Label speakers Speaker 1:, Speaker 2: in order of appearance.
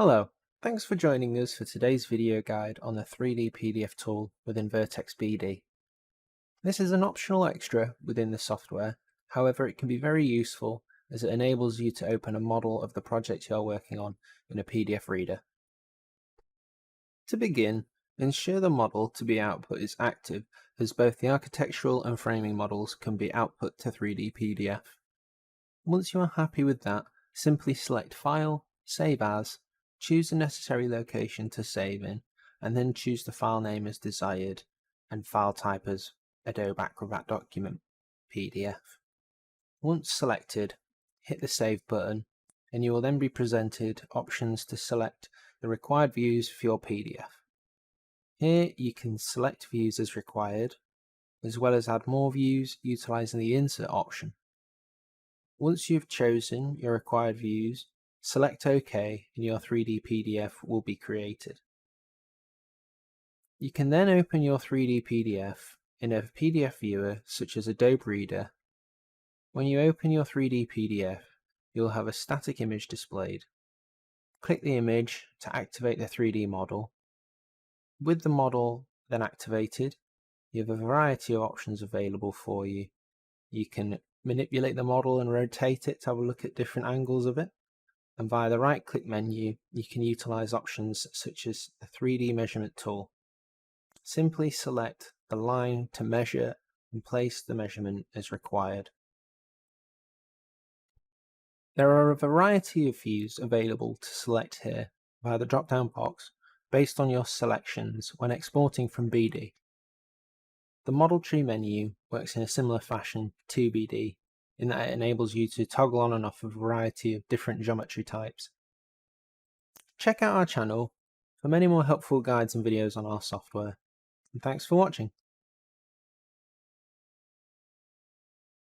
Speaker 1: Hello, thanks for joining us for today's video guide on the 3D PDF tool within Vertex BD. This is an optional extra within the software, however it can be very useful as it enables you to open a model of the project you're working on in a PDF reader. To begin, ensure the model to be output is active, as both the architectural and framing models can be output to 3D PDF. Once you are happy with that, simply select File, Save As, choose the necessary location to save in, and then choose the file name as desired, and file type as Adobe Acrobat Document, PDF. Once selected, hit the Save button, and you will then be presented options to select the required views for your PDF. Here you can select views as required, as well as add more views utilising the Insert option. Once you've chosen your required views, select OK and your 3D PDF will be created. You can then open your 3D PDF in a PDF viewer such as Adobe Reader. When you open your 3D PDF, you'll have a static image displayed. Click the image to activate the 3D model. With the model then activated, you have a variety of options available for you. You can manipulate the model and rotate it to have a look at different angles of it. And via the right click menu, you can utilize options such as the 3D measurement tool. Simply select the line to measure and place the measurement as required. There are a variety of views available to select here via the drop-down box based on your selections when exporting from BD. The model tree menu works in a similar fashion to BD, in that it enables you to toggle on and off a variety of different geometry types. Check out our channel for many more helpful guides and videos on our software, and thanks for watching.